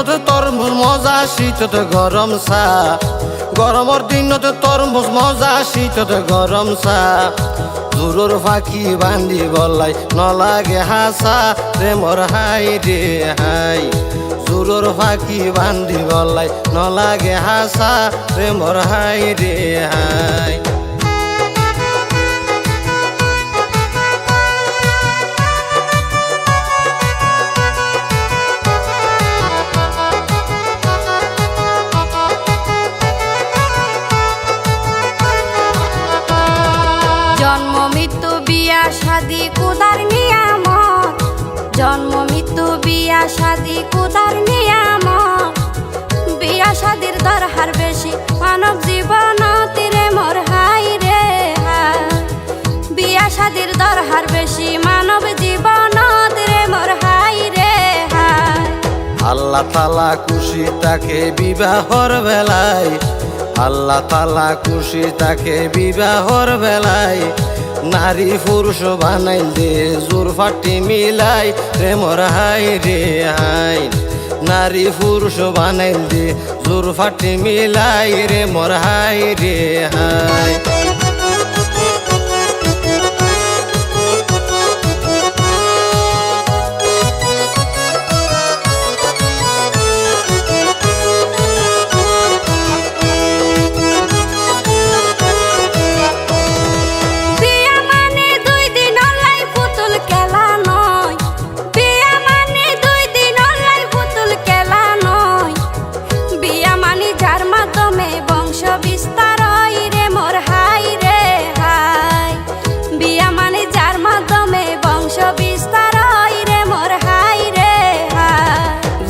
দিনতে তরমুজ মজা শীততে গরম চা গরমের দিনতে তরমুজ মজা শীততে গরম চা জোৰৰ ফাঁকি বান্ধি বলাই নলাগে হাসা প্রেমর হাই রে হাই জোৰৰ ফাঁকি বান্ধি বলাই নলাগে হাসা প্রেমর হাই রে হাই জন্ম মৃত্যু বিয়া শাদি কুদার নিয়ামত জন্ম মৃত্যু বিয়া শাদি কুদার নিয়ামত বিয়া শাদির দরকার বেশি মানব জীবনত রে মোর হাই রে হাই বিয়া শাদির দরকার বেশি মানব জীবনত রে মোর হাই রে হাই আল্লাহ তাআলা খুশি তাকে বিবাহর বেলায় আল্লাহ তাআলা খুশি তাকে বিবাহর বেলায় নারী পুরুষ বানাইল দে জোর ফাটি মিলাই প্রেমর হাই রে হাই নারী পুরুষ বানাইল দে জোর ফাটি মিলাই রে মোর হাই রে হাই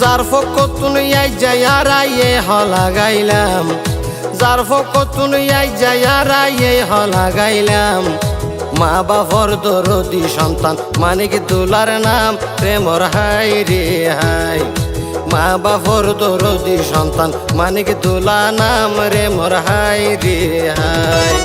যার ফকতুন আই যায়ারাইয়ে হলা গাইলাম যার ফকতুন আই যায়ারাইয়ে হলা গাইলাম মা বাপর দরদি সন্তান মানিক দুলার নাম প্রেমর হাই রে হাই মা বাপর দরদি সন্তান মানিক দুলা নাম রে মোর হাই রে হাই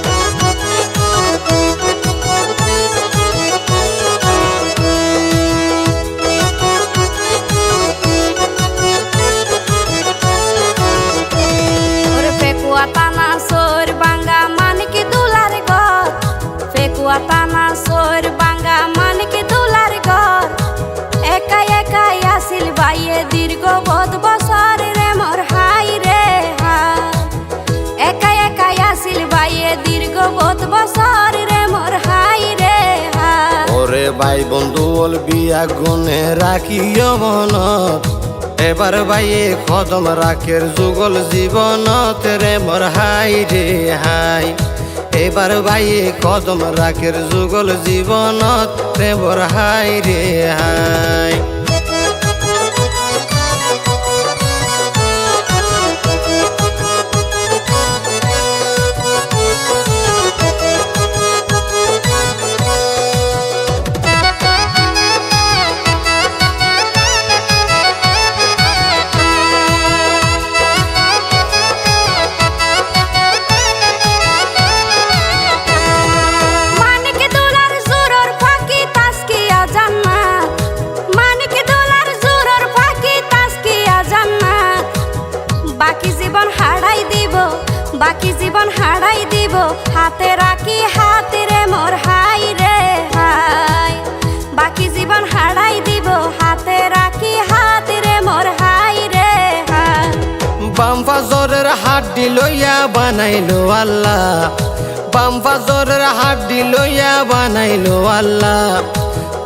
তানা সোর বাঙ্গা মানিক দুলার ঘর ফেকুয়া তানা সোর বাঙ্গা মানিক দুলার ঘর একাই একাই আসিল বাইয়ে দীর্ঘ বহুত বছর রে মোর হাই রে হাই একাই একাই আসিল বাইয়ে দীর্ঘ বহুত বছর রে মোর হাই রে হাই ওরে ভাই বন্ধু ওল বিয়া গুনে রাখিও মনত এবার বাইয়ে কদম রাখের যুগল জীবনত রে মোর হাই রে হাই এবার বাইয়ে কদম রাখের যুগল জীবনত রে মোর হাই রে হাই বাকি জীবন হারাই দিব হাতে রাখি হাতে রে মোর হাই রে হাই বাকি জীবন হারাই দিব হাতে রাখি হাতে রে মোর হাই রে হাই বাম ফাজরের হাড্ডি লইয়া বানাইলো আল্লাহ বাম ফাজরের হাড্ডি লইয়া বানাইলো আল্লাহ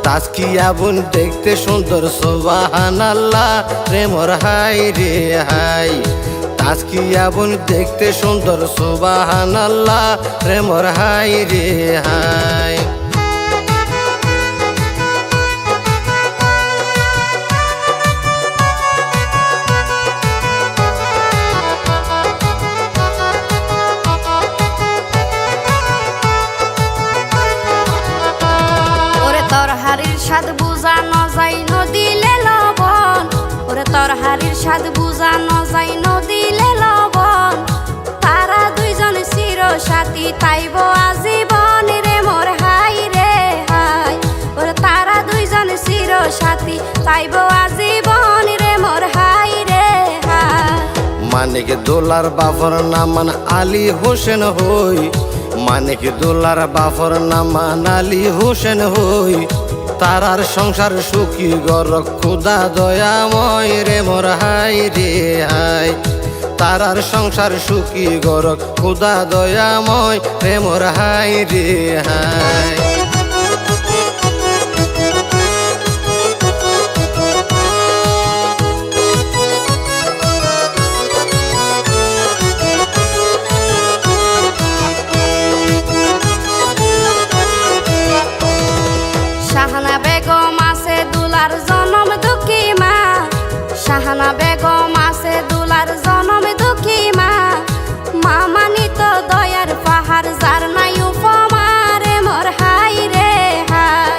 তাজকিয়া বোন দেখতে সুন্দর সুবহানাল্লাহ রে মোর হাই রে হাই তাজকিয়া বোন দেখতে সুন্দর সুবহানাল্লাহ রে মোর হাই রে হাই ওরে তোর হারির স্বাদ বুঝানো যায় নদিলে লবণ ওরে তোর হারির স্বাদ বুঝানো যায় নদিলে লবণ তারা দুইজন চির সাথী তাইব আজীবন রে মোর হাই রে হাই ওরে তারা দুইজন চির সাথী তাইব আজীবন রে মোর হাই রে মানিক দোলার বাফর নামান আলী হোসেন হই, মানিক দোলার বাফর নামান আলী হোসেন হই। তারার সংসার সুখী গর খুদা দয়াময় রে মোর হাই রে হাই। তারার সংসার সুখী গর খুদা দয়াময় রে মোর হাই রে হাই। শাহানা বেগম আছে দুলার জনম দুঃখী মা, শাহানা বেগম আছে দুলার জনম দুঃখী মা। মা মানিত দয়ার পাহাড় যার নাই উপমা রে মোর হাই রে হাই।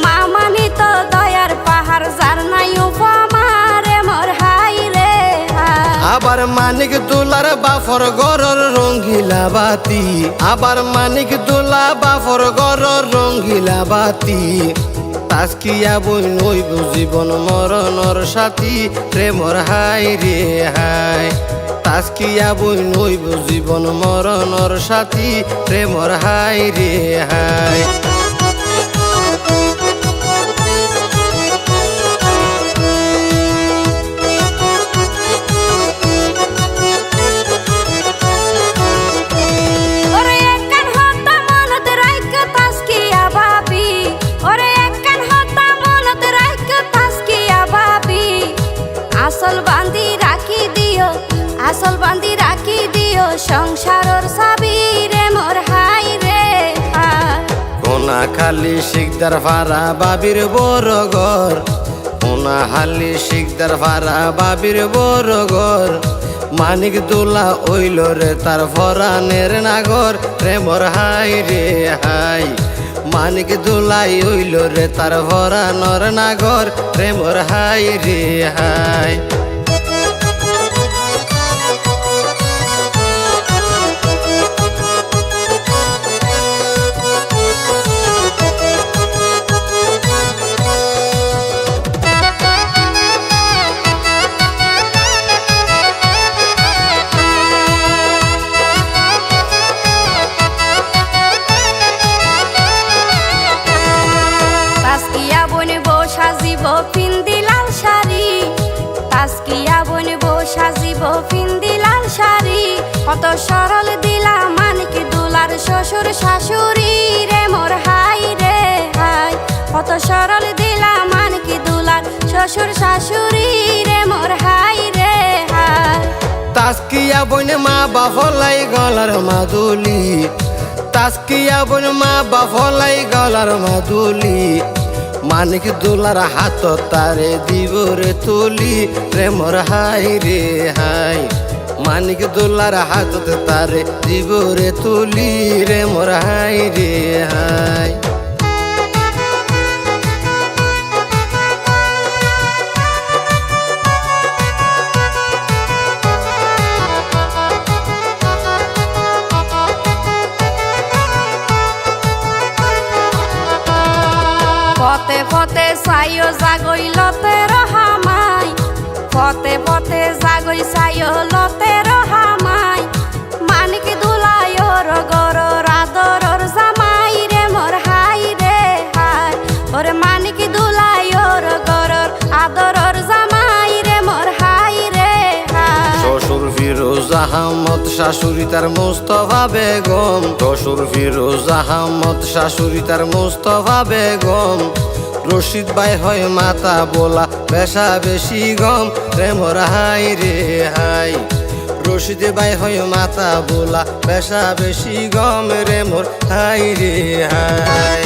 মা মানিত দয়ার পাহাড় যার নাই উপমা রে মোর হাই রে হাই। আবার মানিক দোলার বাফর গরর রঙ্গিলা বাতি, আবার মানিক দোলা বাফর গরর রঙ্গিলা বাতি। তাস্কিয়া বই নইব জীবন মরণর সাথী রে মোর হাই রে হাই। তাস্কিয়া বই নইব জীবন মরণর সাথী রে মোর হাই রে হাই। আসল বান্ধি রাখি দিও, আসল বান্ধি রাখি দিও সংসারর সাবি রে মোর হাই রে হাই। কোনা খালি শিকদার ফারা বাবির বড় ঘর, কোনা হালি শিকদার ফারা বাবির বড় ঘর। মানিক দোলা ওইল রে তার ফরানের নাগর রে মোর হাই রে হাই। মানিক দোলাই ওইল রে তার ফরানর নাগর রে মোর হাই রে হাই। সাজিব পিন্দি লাল শাড়ি, তাস্কিয়া বনব সাজিব পিন্দি লাল শাড়ি। কত সরল দিলা মানিক দোলার শ্বশুর শাশুড়ি রে মোর হাই রে হাই। কত সরল দিলা মানিক দোলার শ্বশুর শাশুড়ি রে মোর হাই রে হাই। তাস্কিয়া বইন মা বাফলাই গলার মাদুলি, তাস্কিয়া বইন মা বাফলাই গলার মাদুলি। মানিক দোলার হাত তারে দিব রে তুলি রে মোর হাই রে হাই। মানিক দোলার হাত তারে দিব রে তুলি রে মোর হাই রে হাই। পথে পথে সাইও জাগই লতে রহামাই, পথে পথে জাগই সাইও লতে রহামাই। মানিক দুলাইর গরর আদরর জামাই রে মোর হাই রে হাই। ওরে মানিক দুলাইর গরর আদরর জামাই রে মোর হাই রে হাই। শ্বশুর ফিরোজ আহমদ শাশুড়ি তার মুস্তফা বেগম, শ্বশুর ফিরোজ আহমদ শাশুড়ি তার মুস্তফা বেগম। রশিদ ভাই হয় মাতা বোলা বেশা বেশি গম রে মোর হাই রে হাই। রশিদ ভাই হয় মাতা বোলা বেশা বেশি গম রে মোর হাই রে হাই।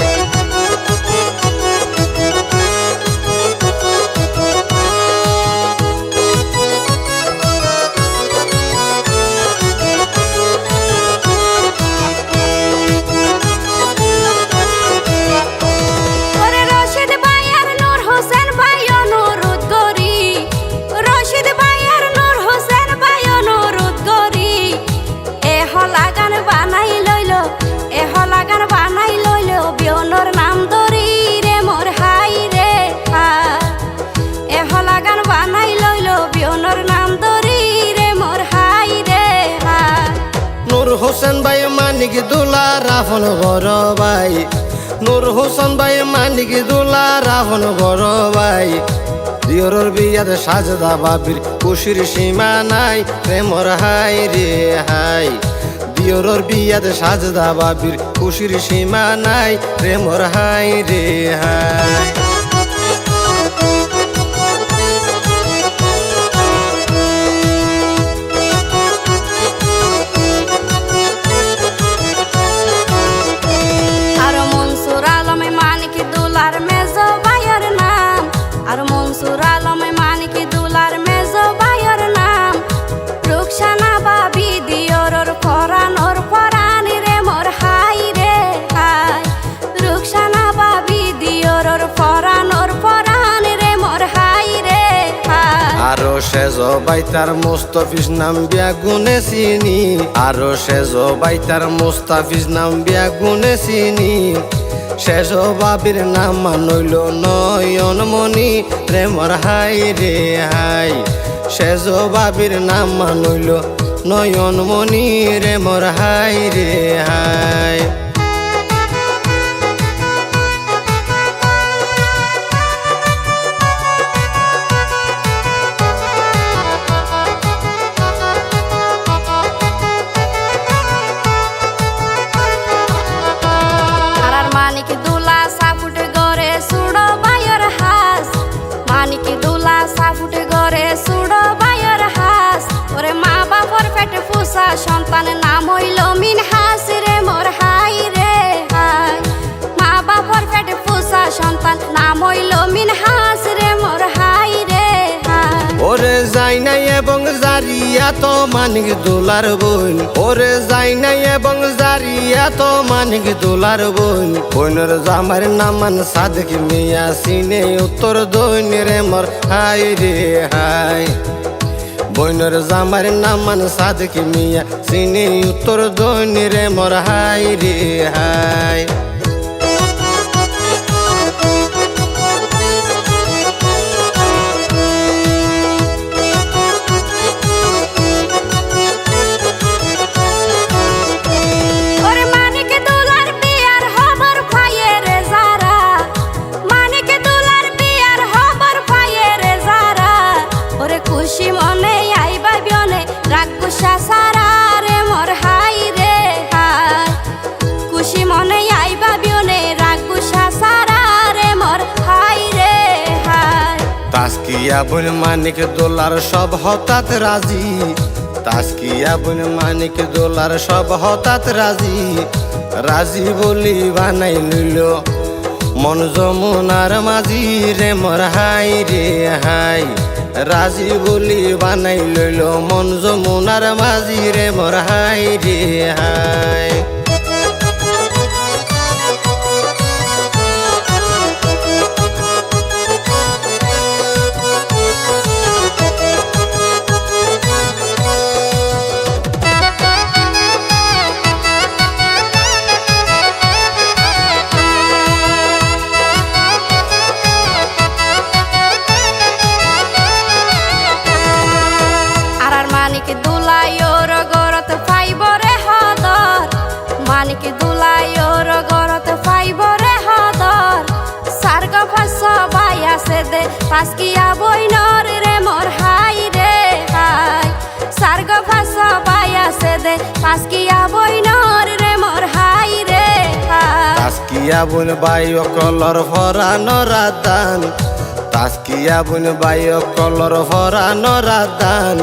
বানাই লইল, এ হলাগান বানাই লইল বিয়নর হোসেন ভাই মানিক দুলা রাফন বড় ভাই নূর হোসেন ভাই মানিক দুলা রাফন বড় ভাই দিয়রর বিয়াতে সাজদা বাবির খুশির সীমা নাই প্রেমর হাই রে হাই দিয়রর বিয়াতে সাজদা বাবির খুশির সীমা নাই প্রেমর হাই রে হাই মনসুর আলমে মানিক দুলার মেজো ভাইয়ের নাম রুকসানা বাবি দিয়রর পরানোর পরানি রে মোর হাই রে হাই রুকসানা বাবি দিয়রর পরানোর পরানি রে মোর হাই রে হাই আরো সেজ বাইতার মুস্তাফিজ নাম বিয়া গুনে চিনি আরো সেজ বাইতার মুস্তাফিজ নাম বিয়া গুনে চিনি শেষ বাবির নাম মানইল নয়নমণি প্রেমর হাই রে হাই শেষ বাবির নাম মানইল নয়নমণি রে মোর হাই রে হাই মানিক দুলা সাফুট গরে সুড়ো বায়র হাস মানিক দুলা সাফুট গরে সুড়ো বায়র হাস ওরে মা বাপর পেটে ফুসা সন্তান নাম হইল মিনহাস রে মোর হাই রে হাই মা বাপর পেটে ফুসা সন্তান নাম হইল মিনহাস রে মোর হাই রে হাই ওরে যাই নাই এবং জারিয়া তো মানিক দুলার বোন ওরে যাই নাই এবং জারিয়া তো মানিক দুলার বোন বোনের জামার নামান সাদেক মিয়া সিনে উত্তর দৈন রে মোর হাই রে হাই বোনের জামার নামান সাদেক মিয়া সিনে উত্তর দৈন রে মোর হাই রে হাই খুশি মনে আইবা বিয়নে রাগ গুসা সারা রে মোর হাই রে হাই খুশি মনে আইবা বিয়নে রাগ গুসা সারা রে মোর হাই রে হাই তাস্কিয়া বোন মানিক দোলার সব হঠাৎ রাজি তাস্কিয়া বোন মানিক দোলার সব হঠাৎ রাজি রাজি বলি বানাই লইল মন যমুনার মাঝি রে মোর হাই রে হাই রাজি বলি বানাই লইল মন যমুনার মাঝি রে মোর হাই রে হাই মানিক দুলাইর গরত পাইব রে হদর মানিক দুলাইর গরত পাইব রে হদর সার্গ ফাঁস বাই আছে দে তাস্কিয়া বইনর রে মোর হাই রে হাই সার্গ ফাঁস বাই আছে দে তাস্কিয়া বইনর রে মোর হাই রে হাই তাস্কিয়া বোন বাই কলর ফরানো রাদান তাস্কিয়া বোন বাই কলর ফরানো রাদান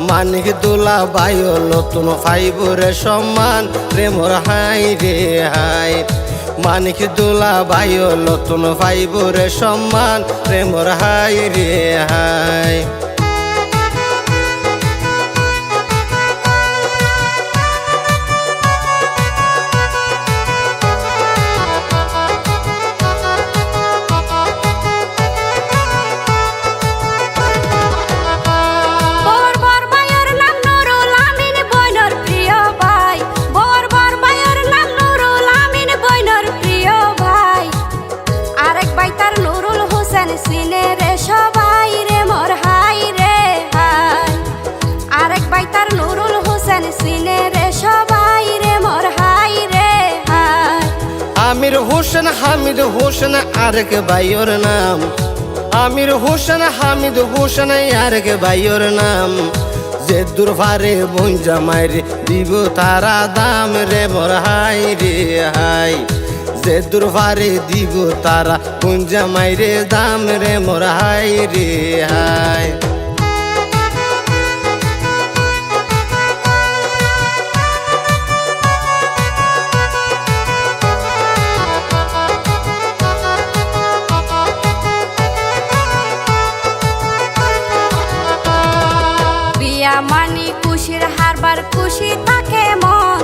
মানিক দুলা বায়ো নতুন ফাইবরে সম্মান রে মোর হাই রে হাই মানিক দুলা বায়ো নতুন ফাইবরে সম্মান রে মোর হাই রে হাই সিনে রে সবাই রে মোর হাই হোসেন হামিদ হোসেন আরেক ভাইয়ের নাম আমির হোসেন হামিদ হোসেন আরেক ভাইয়ের নাম যে দুর্ভারে বোন জামাই রে দিব তারা দাম রে মোর হাই রে হাই যে দুর্ভারে দিব তারা বোন জামাই রে দাম রে মোর হাই রে হাই বিয়া মানি খুশির হারবার খুশি তাকে মন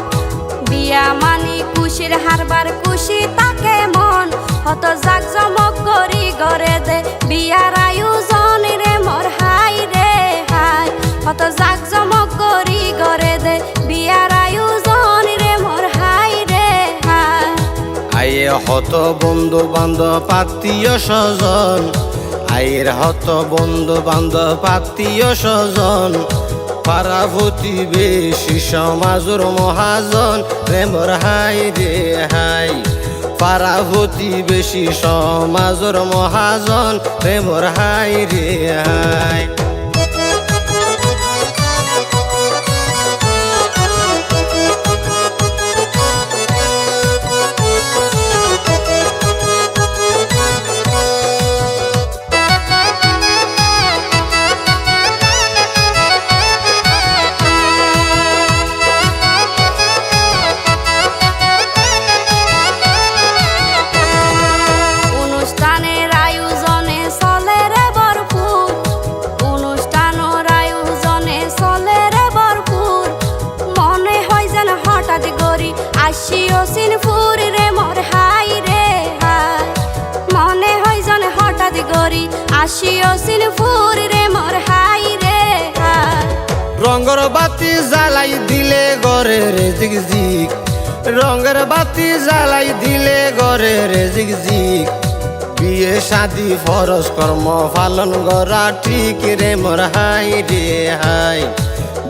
বিয়া মানি খুশির হারবার খুশি তাকে মন হত জাকজমক করি গরে দে বিয়ার আয়োজন রে মোর হাই রে হাই হত জাকজমক করি গরে দে বিয়ার আয়োজন রে মোর হাই রে হাই আয়ে হত বন্ধু বান্ধব আত্মীয় স্বজন আয়ের হত বন্ধু বান্ধব আত্মীয় স্বজন পাড়া প্রতিবেশী সমাজর মহাজন প্রেমর হাই রে হাই পাড়া প্রতিবেশী সমাজর মহাজন প্রেমর হাই রে হাই আসিও সিনপুর রে মোর হাই রে হাই মনে হয় জন হঠাৎ গরি আসিও সিনপুর রে মোর হাই রে হাই রঙের বাতি জ্বালাই দিলে গরে রে জিগজিগ রঙের বাতি জ্বালাই দিলে গরে রে জিগজিগ বিয়ে শাদি ফরজ কর্ম পালন করা ঠিক রে মোর হাই রে হাই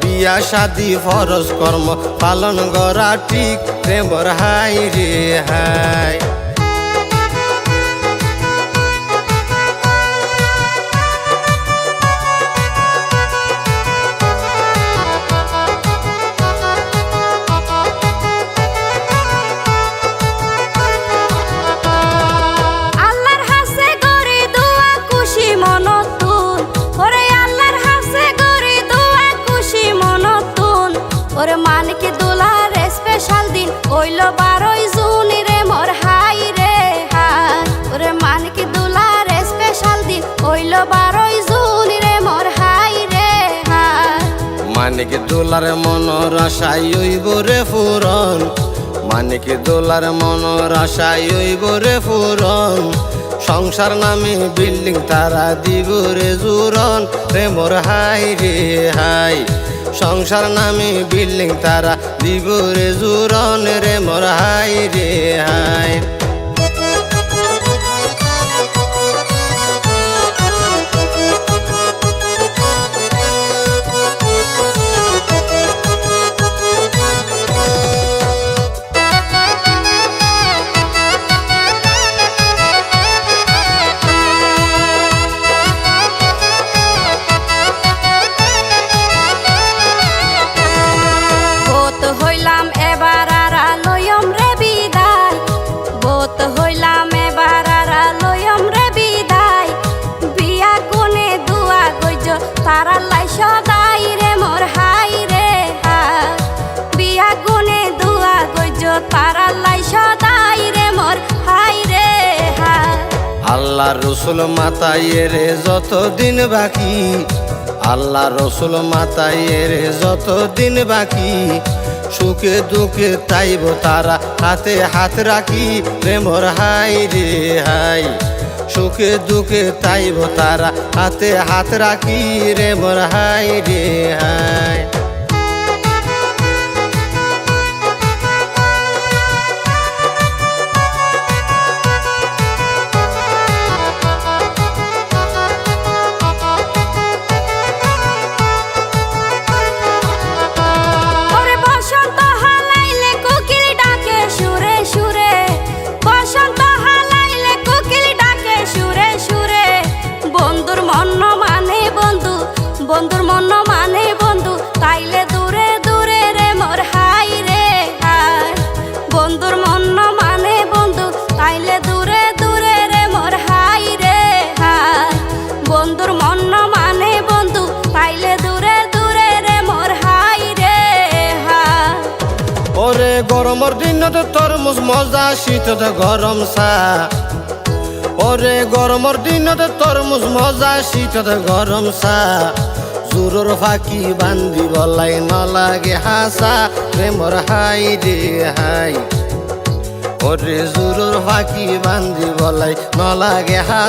বিয়া শাদি ফরজ কর্ম পালন করা ঠিক রে মোর হাই রে হাই ওরে মানকে দোলার স্পেশাল দিন ওইল 12 জুন রে মোর হাই রে হাই ওরে মানকে দোলার স্পেশাল দিন ওইল 12 জুন রে মোর হাই রে হাই মানিক দোলার মনের আশাই হইব রে ফুরন মানিক দোলার মনের আশাই হইব রে ফুরন সংসার নামে বিল্ডিং তারা দিব রে জুরন রে মোর হাই রে হাই সংসার নামে বিল্ডিং তারা দিব রে জুরন রে মোর হাই রে হাই তারা লাই সদাই রে মোর হাই রে হাই বিয়া গুনে দুয়া গইজ তারা লাই সদাই রে মোর হাই রে হাই আল্লাহ রসুল মাতাইয়ের যত দিন বাকি আল্লাহ রসুল মাতাইয়ের যত দিন বাকি সুখে দুঃখে তাইব তারা হাতে হাত রাখি রে মোর হাই রে হাই সুখে দুঃখে তাইব তারা হাতে হাত রাখি রে মোর হাই রে হাই বসন্ত বন্ধুর মন মানে বন্ধু তাইলে দূরে দূরে রে মোর হাই রে হাই বন্ধুর মন মানে বন্ধু তাইলে দূরে দূরে রে মোর হাই রে হাই বন্ধুর মন মানে বন্ধু তাইলে দূরে দূরে রে মোর হাই রে হাই ওরে গরমের দিনত তরমুজ মজা শীতত গরম চা ওরে গরমের দিনত তরমুজ মজা শীতত গরম চা জোৰৰ ফাঁকি বান্ধি বলাই নালাগে হাসা প্ৰেমৰ হাই ৰে হাই ওরে জোৰৰ ফাঁকি বান্ধি বলাই নালাগে হাসা